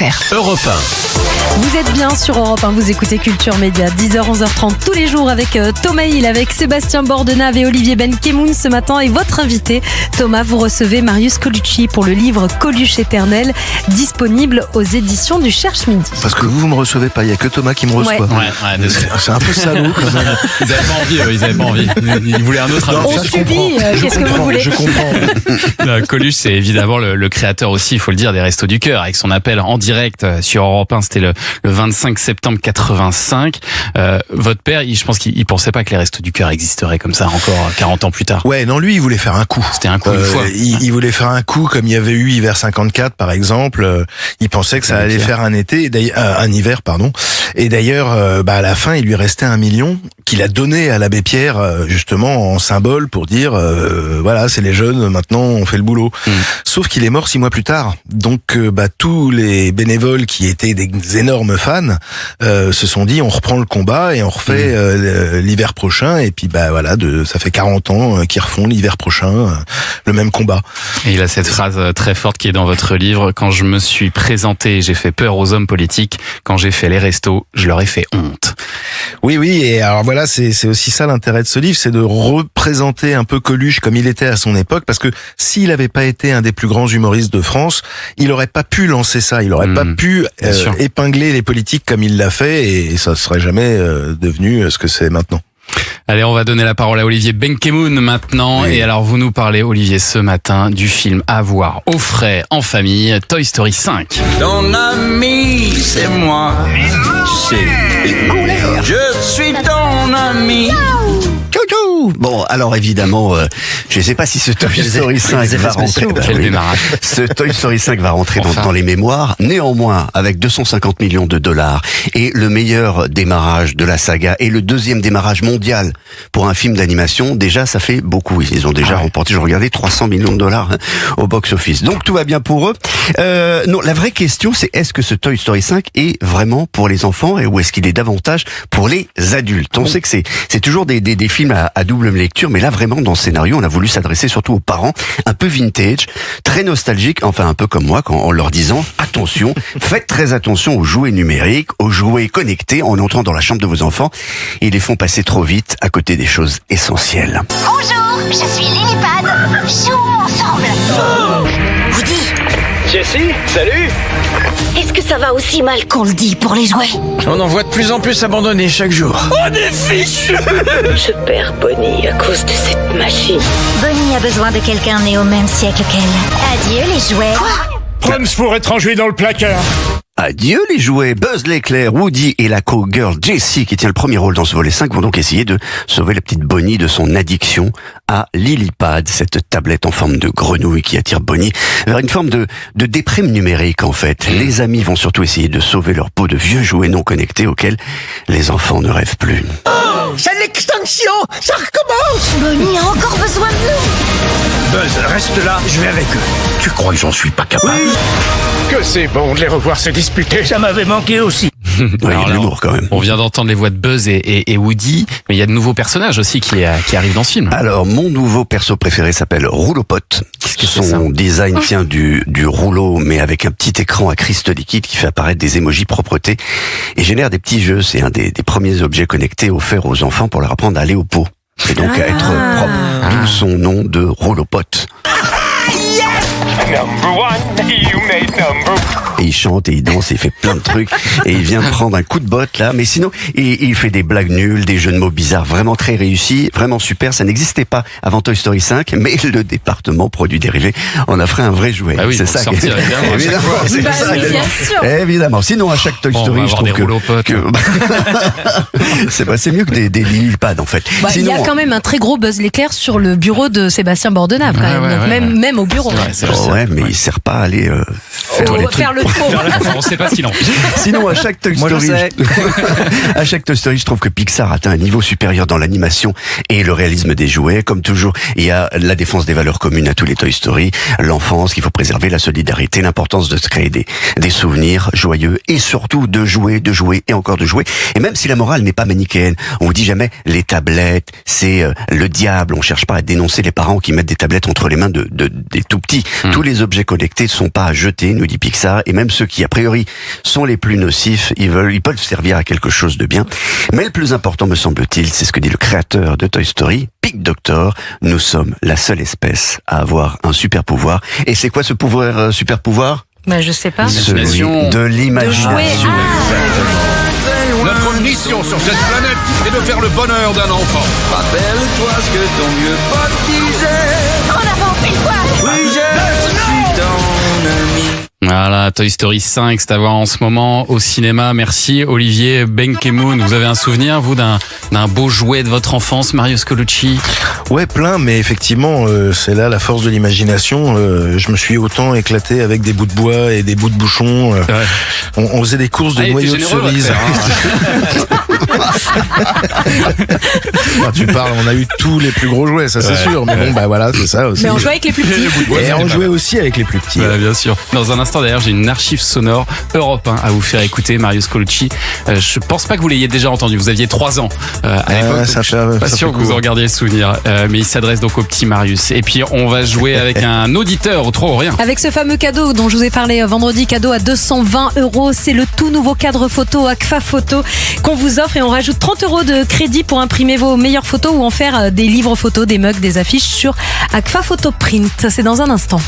FR. Europe 1. Vous êtes bien sur Europe 1, vous écoutez Culture Média, 10h, 11h30 tous les jours avec Thomas Hill, avec Sébastien Bordenave et Olivier Benkemoun ce matin. Et votre invité, Thomas, vous recevez Marius Colucci pour le livre Coluche éternel, disponible aux éditions du Cherche Midi. Parce que vous me recevez pas, il n'y a que Thomas qui me reçoit. Ouais, désolé. C'est un peu salaud quand même. Ils avaient pas envie, ils avaient pas envie. Ils voulaient un autre Non, invité. On subit, qu'est-ce que vous voulez? Je comprends. Coluche, c'est évidemment le créateur aussi, il faut le dire, des Restos du Cœur, avec son appel en direct sur Europe 1, c'était le 25 septembre 85. Votre père, je pense qu'il pensait pas que les Restos du Cœur existeraient comme ça encore 40 ans plus tard. Ouais, non, lui, il voulait faire un coup. C'était un coup une fois. Il voulait faire un coup comme il y avait eu Hiver 54, par exemple. Il pensait que ça allait faire un été, un hiver, pardon. Et d'ailleurs, à la fin, il lui restait 1 million qu'il a donné à l'abbé Pierre, justement, en symbole pour dire, voilà, c'est les jeunes, maintenant, on fait le boulot. Sauf qu'il est mort 6 mois plus tard. Donc, tous les bénévoles qui étaient des énormes fans, se sont dit, on reprend le combat et on refait l'hiver prochain. Et puis, voilà, ça fait 40 ans qu'ils refont l'hiver prochain le même combat. Et il a cette phrase très forte qui est dans votre livre. Quand je me suis présenté, j'ai fait peur aux hommes politiques. Quand j'ai fait les restos, je leur ai fait honte. Oui, et alors voilà, c'est aussi ça l'intérêt de ce livre, c'est de représenter un peu Coluche comme il était à son époque, parce que s'il n'avait pas été un des plus grands humoristes de France, il aurait pas pu lancer ça, il aurait pas pu épingler les politiques comme il l'a fait, et ça serait jamais devenu ce que c'est maintenant. Allez, on va donner la parole à Olivier Benkemoun maintenant. Oui. Et alors, vous nous parlez, Olivier, ce matin, du film à voir au frais, en famille, Toy Story 5. Ton ami, c'est moi. Tu sais, je suis ton ami. Bon, alors évidemment, je ne sais pas si ce Toy Story 5 va rentrer. Ce Toy Story 5 va rentrer dans les mémoires. Néanmoins, avec 250 millions de dollars et le meilleur démarrage de la saga et le deuxième démarrage mondial pour un film d'animation, déjà ça fait beaucoup. Ils ont déjà remporté, je regardais, 300 millions de dollars au box-office. Donc tout va bien pour eux. Non, la vraie question, c'est est-ce que ce Toy Story 5 est vraiment pour les enfants ou est-ce qu'il est davantage pour les adultes? On sait que c'est toujours des films à double lecture, mais là vraiment dans ce scénario, on a voulu s'adresser surtout aux parents, un peu vintage, très nostalgique, enfin un peu comme moi, en leur disant attention, faites très attention aux jouets numériques, aux jouets connectés en entrant dans la chambre de vos enfants. Ils les font passer trop vite à côté des choses essentielles. Bonjour, je suis Lillipad. Jouons ensemble. Woody. Jessie, salut. Est-ce que ça va aussi mal qu'on le dit pour les jouets? On en voit de plus en plus abandonnés chaque jour. On est fichus. Je perds Bonnie à cause de cette machine. Bonnie a besoin de quelqu'un né au même siècle qu'elle. Adieu les jouets. Quoi? Prums pour être rangé dans le placard. Adieu les jouets. Buzz l'éclair, Woody et la co-girl Jessie, qui tient le premier rôle dans ce volet 5, vont donc essayer de sauver la petite Bonnie de son addiction à Lillipad, cette tablette en forme de grenouille qui attire Bonnie vers une forme de déprime numérique en fait. Les amis vont surtout essayer de sauver leur peau de vieux jouets non connectés auxquels les enfants ne rêvent plus. C'est l'extinction. Ça recommence. Bonnie a encore besoin de nous. Buzz, reste là, je vais avec eux. Tu crois que j'en suis pas capable? Que c'est bon de les revoir se disputer. Ça m'avait manqué aussi. Oui, l'humour quand même. On vient d'entendre les voix de Buzz et Woody, mais il y a de nouveaux personnages aussi qui arrivent dans ce film. Alors, mon nouveau perso préféré s'appelle Rouleau-Pote. Son design tient du rouleau, mais avec un petit écran à cristaux liquide qui fait apparaître des émojis propreté et génère des petits jeux. C'est un des premiers objets connectés offerts aux enfants pour leur apprendre à aller au pot. Et donc à être propre. D'où son nom de Rouleau-Pote. Number one, you made number. Et il chante et il danse et il fait plein de trucs. Et il vient prendre un coup de botte là. Mais sinon, il fait des blagues nulles, des jeux de mots bizarres, vraiment très réussis, vraiment super. Ça n'existait pas avant Toy Story 5, mais le département produits dérivés en a fait un vrai jouet. Ah oui, c'est ça. Sortir, Évidemment, c'est ça. Bien sûr. Évidemment. Sinon, à chaque Toy Story, je trouve c'est mieux que des Lillipad en fait. Il y a quand même un très gros Buzz l'éclair sur le bureau de Sébastien Bordenave, quand même. Même au bureau. Mais il sert pas à aller faire le faux. On sait pas ce qu'il en fait. Sinon, à chaque Toy Story, à chaque Toy Story, je trouve que Pixar atteint un niveau supérieur dans l'animation et le réalisme des jouets. Comme toujours, il y a la défense des valeurs communes à tous les Toy Story, l'enfance qu'il faut préserver, la solidarité, l'importance de se créer des souvenirs joyeux et surtout de jouer et encore de jouer. Et même si la morale n'est pas manichéenne, on vous dit jamais les tablettes, c'est le diable. On cherche pas à dénoncer les parents qui mettent des tablettes entre les mains de des tout petits. Tous les objets collectés ne sont pas à jeter, nous dit Pixar, et même ceux qui a priori sont les plus nocifs, ils peuvent servir à quelque chose de bien. Mais le plus important, me semble-t-il, c'est ce que dit le créateur de Toy Story, Pig Doctor. Nous sommes la seule espèce à avoir un super pouvoir. Et c'est quoi ce pouvoir, super pouvoir? Bah, je sais pas. Celui de l'imagination. Notre mission sur cette planète est de faire le bonheur d'un enfant. Rappelle-toi ce que ton vieux pote disait. En avant, une fois. Oui, je suis ton ami. Voilà, Toy Story 5, c'est à voir en ce moment au cinéma. Merci Olivier Benkemoun. Vous avez un souvenir, vous, d'un beau jouet de votre enfance, Marius Colucci? Ouais, plein, mais effectivement, c'est là la force de l'imagination. Je me suis autant éclaté avec des bouts de bois et des bouts de bouchons. Ouais. On faisait des courses de noyaux de cerises. Enfin, tu parles, on a eu tous les plus gros jouets, ça c'est sûr. Mais bon, bah voilà, c'est ça aussi. Mais on jouait avec les plus petits. Et on jouait aussi avec les plus petits. Bien sûr. Dans un instant, d'ailleurs, j'ai une archive sonore Europe 1 à vous faire écouter, Marius Colucci. Je pense pas que vous l'ayez déjà entendu. Vous aviez 3 ans à l'époque. Ça Pas sûr que vous en gardiez le souvenir. Mais il s'adresse donc au petit Marius. Et puis, on va jouer avec un auditeur au trop ou rien. Avec ce fameux cadeau dont je vous ai parlé vendredi, cadeau à 220 €. C'est le tout nouveau cadre photo Agfa Photo qu'on vous offre et on rajoute 30 € de crédit pour imprimer vos meilleures photos ou en faire des livres photos, des mugs, des affiches sur Agfa Photo Print. C'est dans un instant.